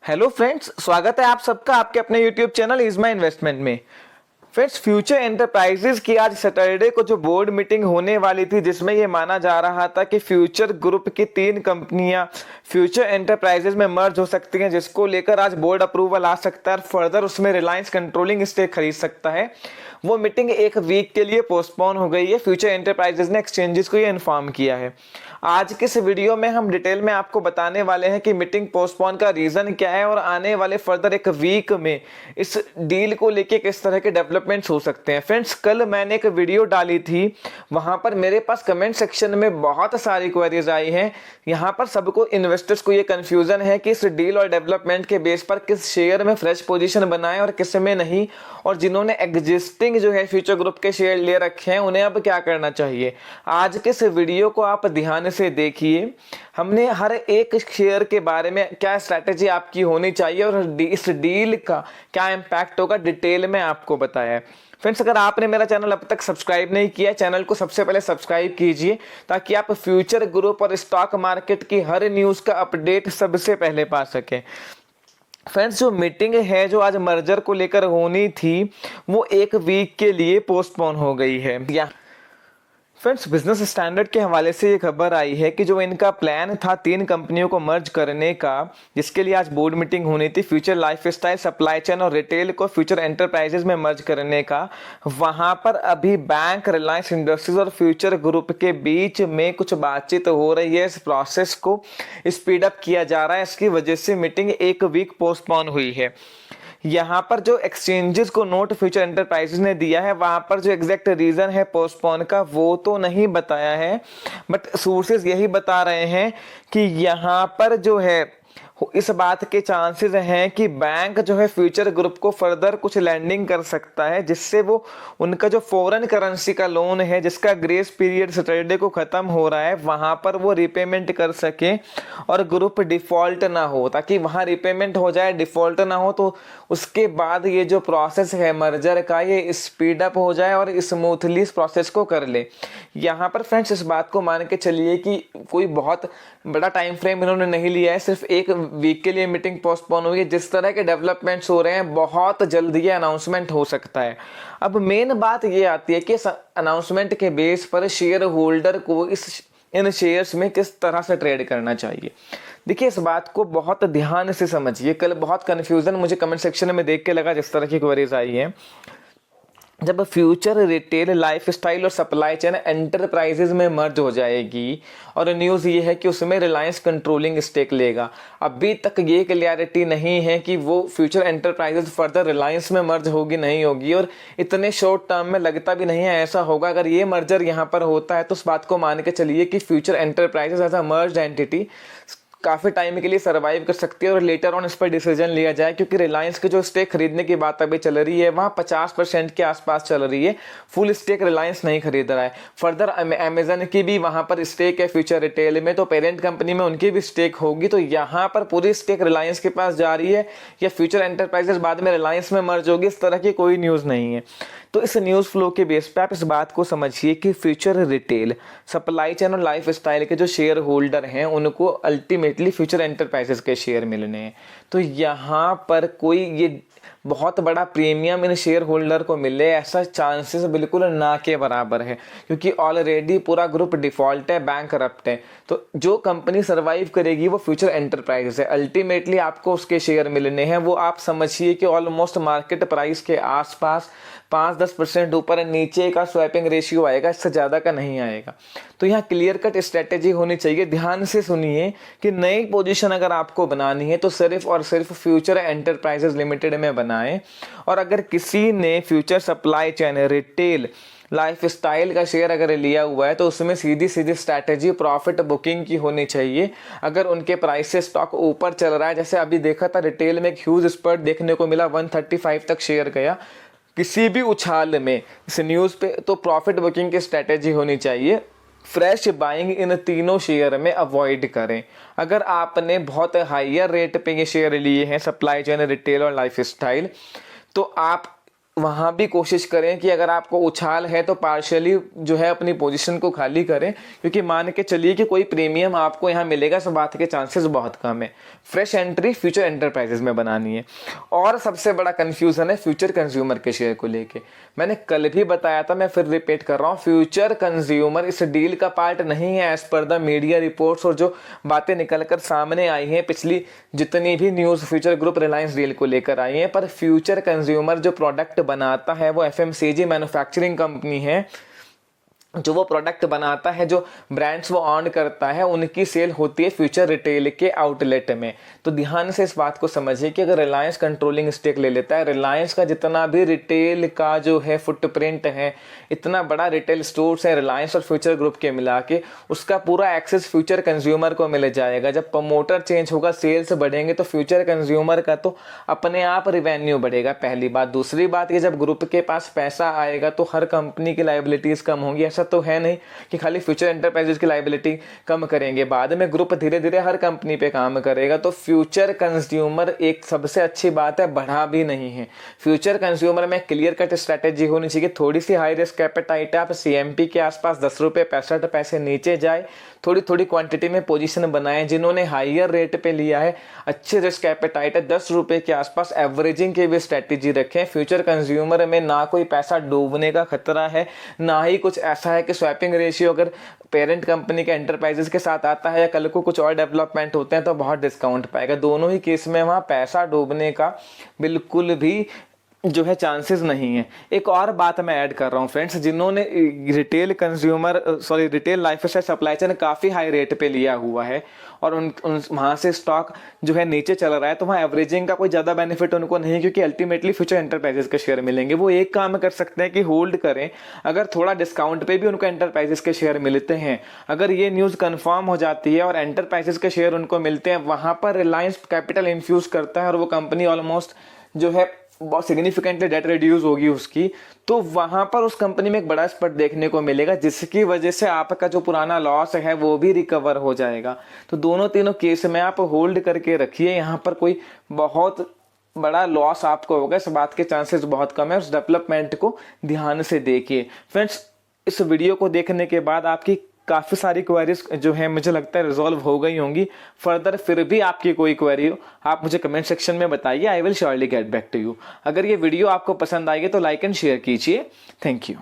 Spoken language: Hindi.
हेलो फ्रेंड्स, स्वागत है आप सबका आपके अपने YouTube channel is my investment में। फ्रेंड्स, फ्यूचर एंटरप्राइजेज की आज सैटरडे को जो बोर्ड मीटिंग होने वाली थी, जिसमें ये माना जा रहा था कि फ्यूचर ग्रुप की 3 कंपनियां फ्यूचर एंटरप्राइजेज में मर्ज हो सकती हैं, जिसको लेकर आज बोर्ड अप्रूवल आ सकता है और फर्दर उसमें रिलायंस कंट्रोलिंग स्टेक खरीद सकता है। वो मीटिंग एक वीक के लिए पोस्टपोन हो गई है। फ्यूचर एंटरप्राइजेज ने एक्सचेंजेस को ये इन्फॉर्म किया है। आज के इस वीडियो में हम डिटेल में आपको बताने वाले हैं कि मीटिंग पोस्टपोन का रीजन क्या है और आने वाले फर्दर एक वीक में इस डील को लेके किस तरह के डेवलपमेंट्स हो सकते हैं। फ्रेंड्स, कल मैंने एक वीडियो डाली थी, वहां पर मेरे पास कमेंट सेक्शन में बहुत सारी क्वेरीज आई हैं। यहां पर सबको इन्वेस्टर्स को ये कंफ्यूजन है कि इस डील और डेवलपमेंट के बेस पर किस शेयर में फ्रेश पोजीशन बनाएं और किस में नहीं, और जिन्होंने एग्जिस्टिंग जो है फ्यूचर ग्रुप के शेयर ले रखे हैं उन्हें अब क्या करना चाहिए। आज के इस वीडियो को आप ध्यान से देखिए। हमने हर एक शेयर के बारे में क्या स्ट्रैटेजी आपकी होनी चाहिए और इस डील का क्या इंपैक्ट होगा डिटेल में आपको बताया है। फ्रेंड्स, अगर आपने मेरा चैनल अब तक सब्सक्राइब नहीं किया, चैनल को सबसे पहले सब्सक्राइब कीजिए ताकि आप फ्यूचर ग्रुप और स्टॉक मार्केट की हर न्यूज का अपडेट सबसे पहले पा सकें। फ्रेंड्स, जो मीटिंग है जो आज मर्जर को लेकर होनी थी, वो एक वीक के लिए पोस्टपोन हो गई है। फ्रेंड्स, बिजनेस स्टैंडर्ड के हवाले से ये खबर आई है कि जो इनका प्लान था 3 कंपनियों को मर्ज करने का, जिसके लिए आज बोर्ड मीटिंग होनी थी, फ्यूचर लाइफस्टाइल, सप्लाई चेन और रिटेल को फ्यूचर एंटरप्राइजेज में मर्ज करने का, वहां पर अभी बैंक, रिलायंस इंडस्ट्रीज और फ्यूचर ग्रुप के बीच में कुछ बातचीत हो रही है। इस प्रोसेस को स्पीड अप किया जा रहा है। इसकी वजह से मीटिंग एक वीक पोस्टपोन हुई है। यहाँ पर जो एक्सचेंजेस को नोट फ्यूचर एंटरप्राइजेज ने दिया है, वहां पर जो एग्जैक्ट रीजन है पोस्टपोन का वो तो नहीं बताया है, बट सोर्सेज यही बता रहे हैं कि यहाँ पर जो है इस बात के चांसेस हैं कि बैंक जो है फ्यूचर ग्रुप को फर्दर कुछ लैंडिंग कर सकता है, जिससे वो उनका जो फॉरेन करेंसी का लोन है, जिसका ग्रेस पीरियड सैटरडे को खत्म हो रहा है, वहां पर वो रिपेमेंट कर सके और ग्रुप डिफॉल्ट ना हो, ताकि वहां रिपेमेंट हो जाए, डिफॉल्ट ना हो, तो उसके बाद ये जो प्रोसेस है मर्जर का ये स्पीड अप हो जाए और स्मूथली इस प्रोसेस को कर ले। यहाँ पर फ्रेंड्स, इस बात को मान के चलिए कि कोई बहुत बड़ा टाइम फ्रेम इन्होंने नहीं लिया है, सिर्फ एक वीक के लिए मीटिंग पोस्टपोन हुई है। जिस तरह के डेवलपमेंट्स हो रहे हैं, बहुत जल्द ये अनाउंसमेंट हो सकता है। अब मेन बात ये आती है कि अनाउंसमेंट के बेस पर शेयर होल्डर को इन शेयर्स में किस तरह से ट्रेड करना चाहिए। देखिए, इस बात को बहुत ध्यान से समझिए। कल बहुत कंफ्यूजन मुझे कमेंट सेक्शन में देख के लगा, जिस तरह की क्वेरीज आई है। जब फ्यूचर, रिटेल, लाइफस्टाइल और सप्लाई चेन एंटरप्राइजेज में मर्ज हो जाएगी और न्यूज़ ये है कि उसमें रिलायंस कंट्रोलिंग स्टेक लेगा, अभी तक ये क्लियरिटी नहीं है कि वो फ्यूचर एंटरप्राइजेज फर्दर रिलायंस में मर्ज होगी नहीं होगी, और इतने शॉर्ट टर्म में लगता भी नहीं है ऐसा होगा। अगर ये मर्जर यहाँ पर होता है तो उस बात को मान के चलिए कि Future Enterprises as a merged entity काफी टाइम के लिए सरवाइव कर सकती है और लेटर ऑन इस पर डिसीजन लिया जाए, क्योंकि रिलायंस के जो स्टेक खरीदने की बात अभी चल रही है वहां 50% के आसपास चल रही है। फुल स्टेक रिलायंस नहीं खरीद रहा है। फर्दर अमेजन की भी वहां पर स्टेक है फ्यूचर रिटेल में, तो पेरेंट कंपनी में उनकी भी स्टेक होगी। तो यहाँ पर पूरी स्टेक रिलायंस के पास जा रही है या फ्यूचर एंटरप्राइजेस बाद में रिलायंस में मर्ज होगी, इस तरह की कोई न्यूज नहीं है। तो इस न्यूज़ फ्लो के बेस पे आप इस बात को समझिए कि फ्यूचर रिटेल, सप्लाई चेन और लाइफ स्टाइल के जो शेयर होल्डर हैं उनको अल्टीमेटली फ्यूचर एंटरप्राइजेस के शेयर मिलने हैं। तो यहाँ पर कोई ये बहुत बड़ा प्रीमियम इन शेयर होल्डर को मिले ऐसा चांसेस बिल्कुल ना के बराबर है, क्योंकि ऑलरेडी पूरा ग्रुप डिफॉल्ट है, बैंक करप्ट है। तो जो कंपनी सरवाइव करेगी वो फ्यूचर एंटरप्राइजेस है। अल्टीमेटली आपको उसके शेयर मिलने हैं। वो आप समझिए कि ऑलमोस्ट मार्केट प्राइस के आसपास 5-10% ऊपर नीचे का स्वैपिंग रेशियो आएगा, इससे ज़्यादा का नहीं आएगा। तो यहाँ क्लियर कट स्ट्रेटेजी होनी चाहिए। ध्यान से सुनिए कि नई पोजीशन अगर आपको बनानी है तो सिर्फ और सिर्फ फ्यूचर एंटरप्राइजेस लिमिटेड में बनाएं, और अगर किसी ने future supply chain, retail, life style का शेयर अगर लिया हुआ है तो उसमें सीधी सीधी स्ट्रैटेजी प्रॉफिट बुकिंग की होनी चाहिए। अगर उनके प्राइस से स्टॉक ऊपर चल रहा है, जैसे अभी देखा था रिटेल में एक ह्यूज स्पर्ट देखने को मिला, 135 तक शेयर गया किसी भी उछाल में इस न्यूज़ पे, तो प्रॉफिट बुकिंग की स्ट्रैटेजी होनी चाहिए। फ्रेश बाइंग इन तीनों शेयर में अवॉइड करें। अगर आपने बहुत हाइयर रेट पे ये शेयर लिए हैं, सप्लाई चेन, रिटेल और लाइफ स्टाइल, तो आप वहाँ भी कोशिश करें कि अगर आपको उछाल है तो पार्शियली जो है अपनी पोजीशन को खाली करें, क्योंकि मान के चलिए कि कोई प्रीमियम आपको यहाँ मिलेगा, इस बात के चांसेस बहुत कम है। फ्रेश एंट्री फ्यूचर एंटरप्राइजेज में बनानी है। और सबसे बड़ा कंफ्यूजन है फ्यूचर कंज्यूमर के शेयर को लेके। मैंने कल भी बताया था, मैं फिर रिपीट कर रहा हूँ, फ्यूचर कंज्यूमर इस डील का पार्ट नहीं है as per the media reports और जो बातें निकल कर सामने आई हैं पिछली जितनी भी news future group Reliance deal को लेकर आई हैं। पर फ्यूचर कंज्यूमर जो प्रोडक्ट बनाता है वो एफएमसीजी मैन्युफैक्चरिंग कंपनी है। जो वो प्रोडक्ट बनाता है, जो ब्रांड्स वो ऑन करता है, उनकी सेल होती है फ्यूचर रिटेल के आउटलेट में। तो ध्यान से इस बात को समझिए कि अगर रिलायंस कंट्रोलिंग स्टेक ले लेता है, रिलायंस का जितना भी रिटेल का जो है फुटप्रिंट है, इतना बड़ा रिटेल स्टोर्स है रिलायंस और फ्यूचर ग्रुप के मिला के, उसका पूरा एक्सेस फ्यूचर कंज्यूमर को मिल जाएगा। जब प्रमोटर चेंज होगा, सेल्स बढ़ेंगे, तो फ्यूचर कंज्यूमर का तो अपने आप रिवेन्यू बढ़ेगा, पहली बात। दूसरी बात, ये जब ग्रुप के पास पैसा आएगा तो हर कंपनी की लायबिलिटीज कम होंगी। ऐसा तो है नहीं कि खाली फ्यूचर एंटरप्राइजेज की लायबिलिटी कम करेंगे, बाद में ग्रुप धीरे धीरे हर कंपनी पे काम करेगा। तो फ्यूचर कंज्यूमर एक सबसे अच्छी बात है, बढ़ा भी नहीं है। फ्यूचर कंज्यूमर में क्लियर कट स्ट्रेटेजी होनी चाहिए, थोड़ी सी हाई रिस्क कैपेटाइट है, आप सीएमपी के आसपास 10 रुपये 65 पैसे नीचे जाए, थोड़ी थोड़ी क्वांटिटी में पोजीशन बनाएं। जिन्होंने हाइयर रेट पे लिया है, अच्छे रिस्क कैपेटाइट है, 10 रुपये के आसपास एवरेजिंग की भी स्ट्रेटेजी रखें। फ्यूचर कंज्यूमर में ना कोई पैसा डूबने का खतरा है, ना ही कुछ ऐसा है कि स्वैपिंग रेशियो अगर पेरेंट कंपनी के एंटरप्राइजेस के साथ आता है या कल को कुछ और डेवलपमेंट होते हैं तो बहुत डिस्काउंट पाएगा। दोनों ही केस में वहाँ पैसा डूबने का बिल्कुल भी जो है चांसेस नहीं है। एक और बात मैं ऐड कर रहा हूँ फ्रेंड्स, जिन्होंने retail retail life style supply chain काफ़ी हाई रेट पे लिया हुआ है और उन वहाँ से स्टॉक जो है नीचे चल रहा है, तो वहाँ एवरेजिंग का कोई ज़्यादा बेनिफिट उनको नहीं है, क्योंकि अल्टीमेटली फ्यूचर एंटरप्राइजेस के शेयर मिलेंगे। वो एक काम कर सकते हैं कि होल्ड करें, अगर थोड़ा डिस्काउंट पे भी उनको एंटरप्राइजेस के शेयर मिलते हैं, अगर ये न्यूज़ कन्फर्म हो जाती है और एंटरप्राइजेस के शेयर उनको मिलते हैं, वहाँ पर रिलायंस कैपिटल इन्फ्यूज़ करता है और वो कंपनी ऑलमोस्ट जो है बहुत सिग्निफिकेंटली डेट रिड्यूस होगी उसकी, तो वहां पर उस कंपनी में एक बड़ा स्पट देखने को मिलेगा, जिसकी वजह से आपका जो पुराना लॉस है वो भी रिकवर हो जाएगा। तो दोनों तीनों केस में आप होल्ड करके रखिए, यहाँ पर कोई बहुत बड़ा लॉस आपको होगा इस बात के चांसेस बहुत कम है। उस डेवलपमेंट को ध्यान से देखिए फ्रेंड्स। इस वीडियो को देखने के बाद आपकी काफ़ी सारी क्वेरीज जो है मुझे लगता है रिजॉल्व हो गई होंगी। फर्दर फिर भी आपकी कोई क्वेरी हो, आप मुझे कमेंट सेक्शन में बताइए, I will surely get back to you. अगर ये वीडियो आपको पसंद आएगी तो लाइक एंड शेयर कीजिए। Thank you.